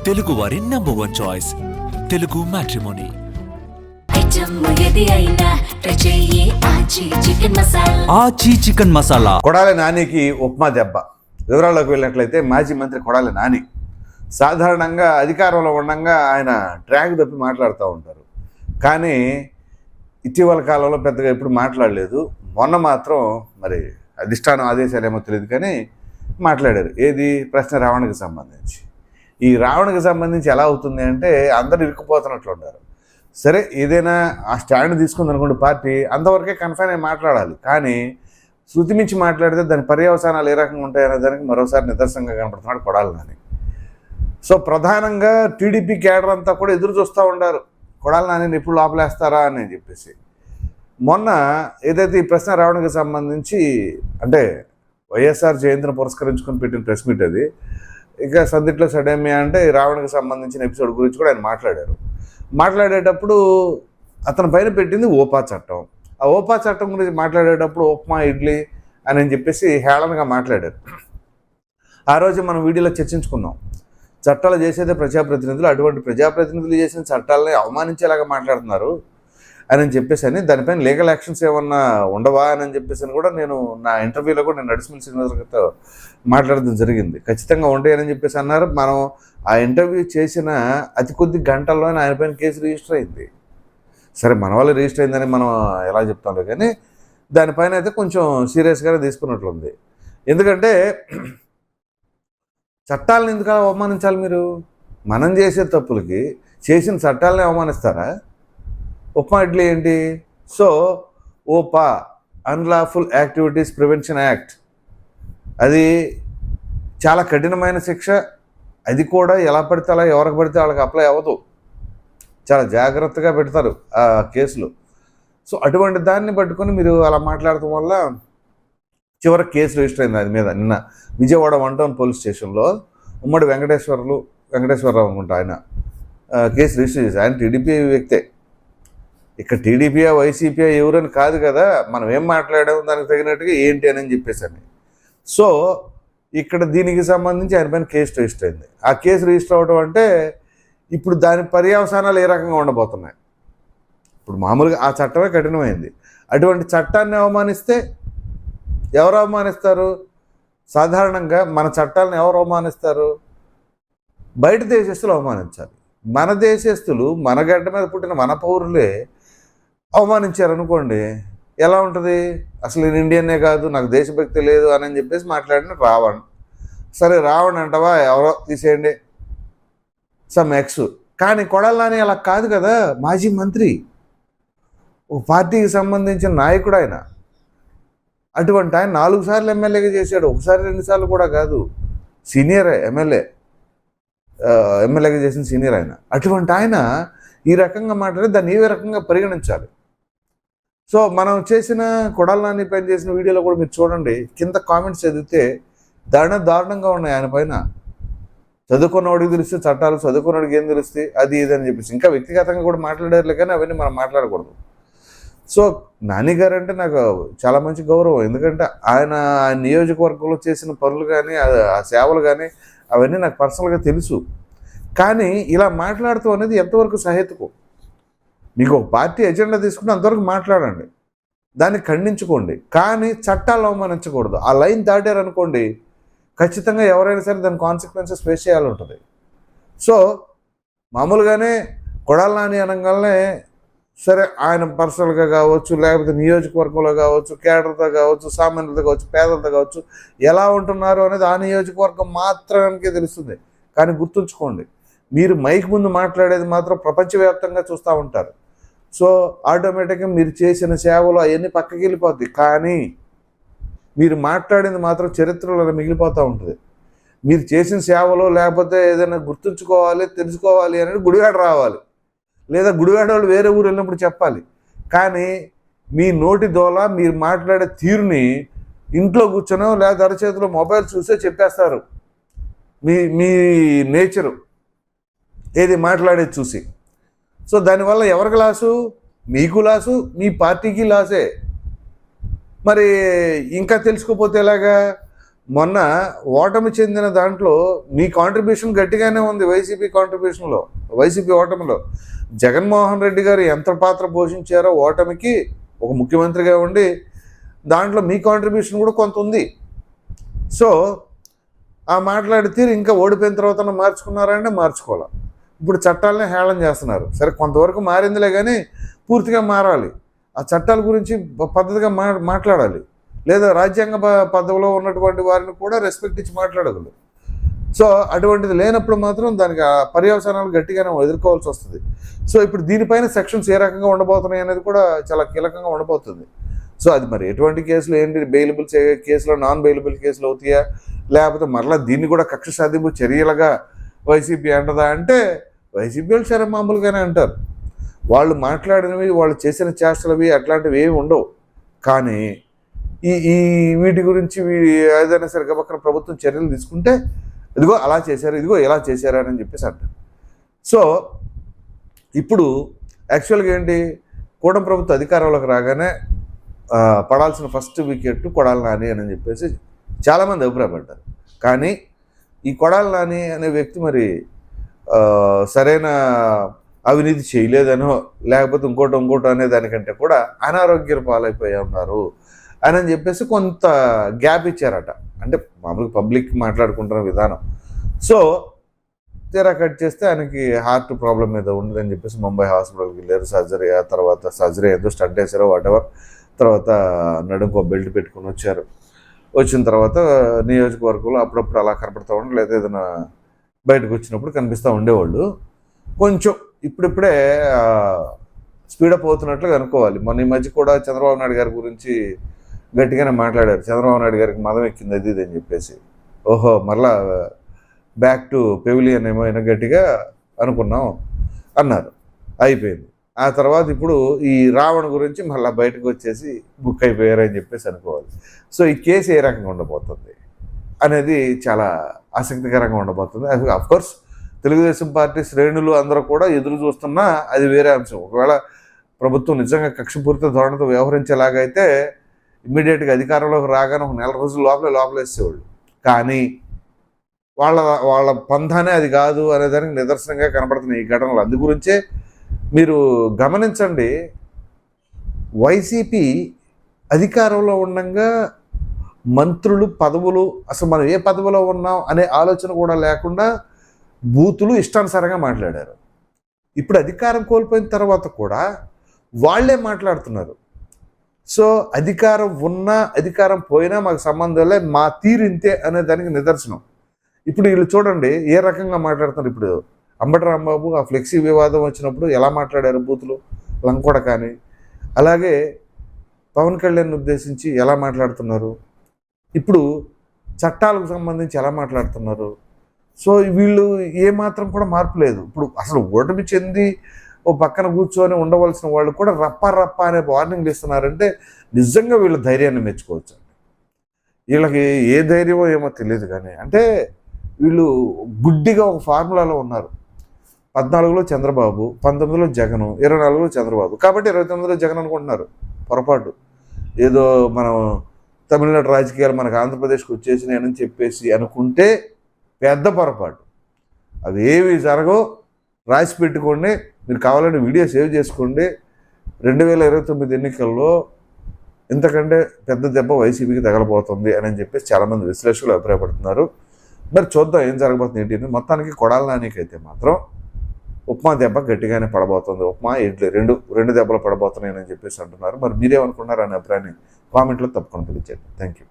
తెలుగు వారి number 1 choice Telugu matrimony. ఆచి chicken masala. Kodali నానికి ఉప్మా దెబ్బ. వివరాల్లోకి వెళ్ళినట్లయితే మాజీ మంత్రి కొడాలి నాని సాధారణంగా అధికారంలో ఉండగా ఆయన ట్రాక్ తప్పి మాట్లాడుతూ ఉంటారు. కానీ ఇటీవల కాలంలో పెద్దగా ఎప్పుడు మాట్లాడలేదు. మొన్న మాత్రం మరి అధిష్టానం ఆదేశాలు ఏమో తెలియదు కానీ మాట్లాడారు. ఏది ప్రశ్న రావణకి సంబంధించి. ఈ రావణకి సంబంధించి ఎలా అవుతుంది అంటే అందరూ ఇరుక్కుపోతున్నట్లు ఉన్నారు. సరే ఏదైనా ఆ స్టాండ్ తీసుకుంది అనుకోండి పార్టీ, అంతవరకే కన్ఫైన్ అయి మాట్లాడాలి. కానీ శృతి మించి మాట్లాడితే దాని పర్యవసానాలు ఏ రకంగా ఉంటాయనే దానికి మరోసారి నిదర్శనంగా కనపడుతున్నాడు కొడాలి నాని. సో ప్రధానంగా టీడీపీ క్యాడర్ అంతా కూడా ఎదురు చూస్తూ ఉండారు కొడాలి నానిని ఎప్పుడు లోపలేస్తారా అని చెప్పేసి. మొన్న ఏదైతే ఈ ప్రశ్న రావడానికి సంబంధించి అంటే వైఎస్ఆర్ జయంతిని పురస్కరించుకొని పెట్టిన ప్రెస్ మీట్ అది. ఇక సందిట్లో సడేమియా అంటే రావణకి సంబంధించిన ఎపిసోడ్ గురించి కూడా ఆయన మాట్లాడారు. మాట్లాడేటప్పుడు అతని పైన పెట్టింది ఓపా చట్టం. ఆ ఓపా చట్టం గురించి మాట్లాడేటప్పుడు ఉప్మా ఇడ్లీ అని చెప్పేసి హేళనగా మాట్లాడారు. ఆ రోజు మనం వీడియోలో చర్చించుకున్నాం. చట్టాలు చేసేదే ప్రజాప్రతినిధులు, అటువంటి ప్రజాప్రతినిధులు చేసిన చట్టాలని అవమానించేలాగా మాట్లాడుతున్నారు అని చెప్పేసి అని దానిపైన లీగల్ యాక్షన్స్ ఏమన్నా ఉండవా అని చెప్పేసి అని కూడా నేను నా ఇంటర్వ్యూలో కూడా నేను నడిసిమల్ శ్రీనివాసరావుతో మాట్లాడడం జరిగింది. ఖచ్చితంగా ఉంటాయని చెప్పేసి అన్నారు. మనం ఆ ఇంటర్వ్యూ చేసిన అతి కొద్ది గంటల్లోనే ఆయన పైన కేసు రిజిస్టర్ అయింది. సరే మన వల్ల రిజిస్టర్ అయిందని మనం ఎలా చెప్తాంలో కానీ దానిపైన అయితే కొంచెం సీరియస్గానే తీసుకున్నట్లుంది. ఎందుకంటే చట్టాలను ఎందుకు అవమానించాలి మీరు? మనం చేసే తప్పులకి చేసిన చట్టాలని అవమానిస్తారా? ఉప్మా ఇడ్లీ ఏంటి? సో ఓపా అన్లాఫుల్ యాక్టివిటీస్ ప్రివెన్షన్ యాక్ట్ అది చాలా కఠినమైన శిక్ష. అది కూడా ఎలా పడితే అలా ఎవరికి పడితే వాళ్ళకి అప్లై అవ్వదు. చాలా జాగ్రత్తగా పెడతారు ఆ కేసులు. సో అటువంటి దాన్ని పట్టుకొని మీరు అలా మాట్లాడటం వల్ల చివరికి కేసు రిజిస్టర్ అయింది దాని మీద. నిన్న విజయవాడ 1 టౌన్ పోలీస్ స్టేషన్లో ఉమ్మడి వెంకటేశ్వరరావు అనుకుంటా ఆయన కేసు రిజిస్టర్ చేసి. ఆయన టీడీపీ వ్యక్తే. ఇక్కడ టీడీపీయా వైసీపీయా ఎవరని కాదు కదా, మనం ఏం మాట్లాడాము దానికి తగినట్టుగా ఏంటి అని చెప్పేసి. సో ఇక్కడ దీనికి సంబంధించి ఆయన పైన కేసు రిజిస్టర్ అయింది. ఆ కేసు రిజిస్టర్ అవ్వడం అంటే ఇప్పుడు దాని పర్యవసానాలు ఏ రకంగా ఉండబోతున్నాయి. ఇప్పుడు మామూలుగా ఆ చట్టమే కఠినమైంది. అటువంటి చట్టాన్ని అవమానిస్తే ఎవరు అవమానిస్తారు? సాధారణంగా మన చట్టాలను ఎవరు అవమానిస్తారు? బయట దేశస్తులు అవమానించాలి. మన దేశస్తులు మన గడ్డ మీద పుట్టిన మన పౌరులే అవమానించారనుకోండి ఎలా ఉంటుంది? అసలు నేను ఇండియన్నే కాదు, నాకు దేశభక్తి లేదు అని చెప్పేసి మాట్లాడిన రావణ్. సరే రావణ్ అంటవా, ఎవరో తీసేయండి సమ్ ఎక్స్. కానీ కొడాలి నాని అలా కాదు కదా, మాజీ మంత్రి, ఒక పార్టీకి సంబంధించిన నాయకుడు ఆయన. అటువంటి ఆయన 4 సార్లు ఎమ్మెల్యేగా చేశాడు. 1 సారి 2 సార్లు కూడా కాదు, సీనియర్ ఎమ్మెల్యేగా చేసిన సీనియర్ ఆయన. అటువంటి ఆయన ఈ రకంగా మాట్లాడి దాన్ని ఏ రకంగా పరిగణించాలి? సో మనం చేసిన కొడాలి నాని పైన చేసిన వీడియోలో కూడా మీరు చూడండి, కింద కామెంట్స్ చదివితే దారుణంగా ఉన్నాయి ఆయన పైన. చదువుకున్నవాడికి తెలిస్తే చట్టాలు, చదువుకున్నవాడికి ఏం తెలుస్తాయి, అది ఇది అని చెప్పేసి. ఇంకా వ్యక్తిగతంగా కూడా మాట్లాడారు కానీ అవన్నీ మనం మాట్లాడకూడదు. సో నాని గారు అంటే నాకు చాలా మంచి గౌరవం. ఎందుకంటే ఆయన నియోజకవర్గంలో చేసిన పనులు కానీ ఆ సేవలు కానీ అవన్నీ నాకు పర్సనల్గా తెలుసు. కానీ ఇలా మాట్లాడుతూ అనేది ఎంతవరకు సహేతుకం? మీకు ఒక పార్టీ ఎజెండా తీసుకుంటే అంతవరకు మాట్లాడండి, దాన్ని ఖండించుకోండి. కానీ చట్టాలు అవమానించకూడదు. ఆ లైన్ దాటారనుకోండి ఖచ్చితంగా ఎవరైనా సరే దాని కాన్సిక్వెన్సెస్ ఫేస్ చేయాలి ఉంటుంది. సో మామూలుగానే కొడాలి నాని అనగానే సరే ఆయన పర్సనల్గా కావచ్చు, లేకపోతే నియోజకవర్గంలో కావచ్చు, కేడర్తో కావచ్చు, సామాన్యులతో కావచ్చు, పేదలతో కావచ్చు, ఎలా ఉంటున్నారు అనేది ఆ నియోజకవర్గం మాత్రానికే తెలుస్తుంది. కానీ గుర్తుంచుకోండి, మీరు మైక్ ముందు మాట్లాడేది మాత్రం ప్రపంచవ్యాప్తంగా చూస్తూ ఉంటారు. సో ఆటోమేటిక్గా మీరు చేసిన సేవలు అవన్నీ పక్కకి వెళ్ళిపోద్ది. కానీ మీరు మాట్లాడింది మాత్రం చరిత్రలో మిగిలిపోతూ ఉంటుంది. మీరు చేసిన సేవలో లేకపోతే ఏదైనా గుర్తుంచుకోవాలి, తెలుసుకోవాలి అనేది గుడివాడ రావాలి, లేదా గుడివాడ వాళ్ళు వేరే ఊరు వెళ్ళినప్పుడు చెప్పాలి. కానీ మీ నోటి దోల, మీరు మాట్లాడే తీరుని ఇంట్లో కూర్చొనో లేదా అరచేతిలో మొబైల్ చూసే చెప్పేస్తారు. మీ నేచరు ఏది మాట్లాడేది చూసి. సో దానివల్ల ఎవరికి లాసు? మీకు లాసు, మీ పార్టీకి లాసే. మరి ఇంకా తెలుసుకోపోతే ఎలాగా? మొన్న ఓటమి చెందిన దాంట్లో మీ కాంట్రిబ్యూషన్ గట్టిగానే ఉంది. వైసీపీ కాంట్రిబ్యూషన్లో, వైసీపీ ఓటమిలో జగన్మోహన్ రెడ్డి గారు ఎంత పాత్ర పోషించారో ఓటమికి ఒక ముఖ్యమంత్రిగా ఉండి దాంట్లో మీ కాంట్రిబ్యూషన్ కూడా కొంత ఉంది. సో ఆ మాట్లాడే తీరు ఇంకా ఓడిపోయిన తర్వాత మార్చుకున్నారంటే మార్చుకోవాలి. ఇప్పుడు చట్టాలనే హేళన చేస్తున్నారు. సరే కొంతవరకు మారిందిలే కానీ పూర్తిగా మారాలి. ఆ చట్టాల గురించి పద్ధతిగా మాట్లాడాలి. లేదా రాజ్యాంగ పదవిలో ఉన్నటువంటి వారిని కూడా రెస్పెక్ట్ ఇచ్చి మాట్లాడగలరు. సో అటువంటిది లేనప్పుడు మాత్రం దానికి ఆ పర్యవసానాలు గట్టిగానే ఎదుర్కోవాల్సి వస్తుంది. సో ఇప్పుడు దీనిపైన సెక్షన్స్ ఏ రకంగా ఉండబోతున్నాయి అనేది కూడా చాలా కీలకంగా ఉండబోతుంది. సో అది మరి ఎటువంటి కేసులు ఏంటి, బెయిలబుల్ కేసులో నాన్ బెయిలబుల్ కేసులు అవుతాయా, లేకపోతే మరలా దీన్ని కూడా కక్ష సాధింపు చర్యలుగా వైసీపీ అంటదా అంటే వైసీపీ వాళ్ళు సరే మామూలుగానే అంటారు. వాళ్ళు మాట్లాడినవి, వాళ్ళు చేసిన చేష్టలవి అట్లాంటివి ఏమి ఉండవు. కానీ ఈ వీటి గురించి ఏదైనా సరే గబక్కన ప్రభుత్వం చర్యలు తీసుకుంటే ఇదిగో అలా చేశారు, ఇదిగో ఇలా చేశారు అని చెప్పేసి అంటారు. సో ఇప్పుడు యాక్చువల్గా ఏంటి, కూటమి ప్రభుత్వ అధికారంలోకి రాగానే పడాల్సిన ఫస్ట్ వికెట్ కొడాలి నాని అని చెప్పేసి చాలామంది అభిప్రాయపడ్డారు. కానీ ఈ కొడాలి నాని అనే వ్యక్తి మరి సరైన అవినీతి చేయలేదనో లేకపోతే ఇంకోటి అనే దానికంటే కూడా అనారోగ్య పాలైపోయి ఉన్నారు అని చెప్పేసి కొంత గ్యాప్ ఇచ్చారట. అంటే మామూలుగా పబ్లిక్ మాట్లాడుకుంటున్న విధానం. సో తీరా కట్ చేస్తే ఆయనకి హార్ట్ ప్రాబ్లం మీద ఉండదని చెప్పేసి ముంబై హాస్పిటల్కి వెళ్ళారు. సర్జరీ, ఆ తర్వాత సర్జరీ ఏదో స్టంట్ వేసారో వాటెవర్, తర్వాత నడుంకో బెల్ట్ పెట్టుకుని వచ్చారు. వచ్చిన తర్వాత నియోజకవర్గంలో అప్పుడప్పుడు అలా కనపడుతూ ఉండి లేదా ఏదైనా బయటకు వచ్చినప్పుడు కనిపిస్తూ ఉండేవాళ్ళు. కొంచెం ఇప్పుడిప్పుడే స్పీడప్ అవుతున్నట్లుగా అనుకోవాలి. మొన్న ఈ మధ్య కూడా చంద్రబాబు నాయుడు గారి గురించి గట్టిగానే మాట్లాడారు. చంద్రబాబు నాయుడు గారికి మదం ఎక్కింది అది ఇది అని చెప్పేసి, ఓహో మరలా బ్యాక్ టు పెవిలియన్ ఏమో గట్టిగా అనుకున్నాం అన్నారు. అయిపోయింది. ఆ తర్వాత ఇప్పుడు ఈ రావణ్ గురించి మళ్ళీ బయటకు వచ్చేసి బుక్ అయిపోయారని చెప్పేసి అనుకోవాలి. సో ఈ కేసు ఏ రకంగా ఉండబోతుంది అనేది చాలా ఆసక్తికరంగా ఉండబోతుంది. అఫ్కోర్స్ తెలుగుదేశం పార్టీ శ్రేణులు అందరూ కూడా ఎదురు చూస్తున్నా అది వేరే అంశం. ఒకవేళ ప్రభుత్వం నిజంగా కక్షపూరిత ధోరణితో వ్యవహరించేలాగైతే ఇమ్మీడియట్గా అధికారంలోకి రాగానే ఒక 4 రోజుల లోపలేసేవాళ్ళు. కానీ వాళ్ళ పంధానే అది కాదు అనేదానికి నిదర్శనంగా కనబడుతున్నాయి ఈ ఘటనలు. అందు గురించే మీరు గమనించండి, వైసీపీ అధికారంలో ఉండగా మంత్రులు పదవులు, అసలు మనం ఏ పదవిలో ఉన్నాం అనే ఆలోచన కూడా లేకుండా బూతులు ఇష్టానుసారంగా మాట్లాడారు. ఇప్పుడు అధికారం కోల్పోయిన తర్వాత కూడా వాళ్ళే మాట్లాడుతున్నారు. సో అధికారం ఉన్నా అధికారం పోయినా మాకు సంబంధం లే, మా తీరు ఇంతే అనే దానికి నిదర్శనం. ఇప్పుడు వీళ్ళు చూడండి ఏ రకంగా మాట్లాడుతున్నారు. ఇప్పుడు అంబటి రాంబాబు ఆ ఫ్లెక్సీ వివాదం వచ్చినప్పుడు ఎలా మాట్లాడారు బూతులు, లంకోడ కానీ, అలాగే పవన్ కళ్యాణ్ ఉద్దేశించి ఎలా మాట్లాడుతున్నారు, ఇప్పుడు చట్టాలకు సంబంధించి ఎలా మాట్లాడుతున్నారు. సో వీళ్ళు ఏమాత్రం కూడా మార్పు లేదు. ఇప్పుడు అసలు ఓటమి చెంది ఓ పక్కన కూర్చొని ఉండవలసిన వాళ్ళు కూడా రప్ప అనే వార్నింగ్లు ఇస్తున్నారంటే నిజంగా వీళ్ళ ధైర్యాన్ని మెచ్చుకోవచ్చు. వీళ్ళకి ఏ ధైర్యమో ఏమో తెలియదు కానీ, అంటే వీళ్ళు గుడ్డిగా ఒక ఫార్ములాలో ఉన్నారు. 14లో చంద్రబాబు, 19లో జగను, 24లో చంద్రబాబు, కాబట్టి 29లో జగన్ అనుకుంటున్నారు. పొరపాటు. ఏదో మనం తమిళనాడు రాజకీయాలు మనకు ఆంధ్రప్రదేశ్కి వచ్చేసినాయని చెప్పేసి అనుకుంటే పెద్ద పొరపాటు. అవి ఏవి జరగవు. రాసి పెట్టుకోండి. మీరు కావాలంటే వీడియో సేవ్ చేసుకోండి. 2029 ఎన్నికల్లో ఇంతకంటే పెద్ద దెబ్బ వైసీపీకి తగలబోతుంది అని చెప్పేసి చాలామంది విశ్లేషకులు అభిప్రాయపడుతున్నారు. మరి చూద్దాం ఏం జరగబోతుంది ఏంటి. మొత్తానికి కొడాలి నానికైతే మాత్రం ఉప్మా దెబ్బ గట్టిగానే పడబోతుంది. ఉప్మా ఇడ్లీ రెండు దెబ్బలు పడబోతున్నాయని చెప్పేసి అంటున్నారు. మరి మీరేమనుకున్నారు అనే అభిప్రాయాన్ని కామెంట్లో తప్పకుండా తెలియజేయండి. Thank you.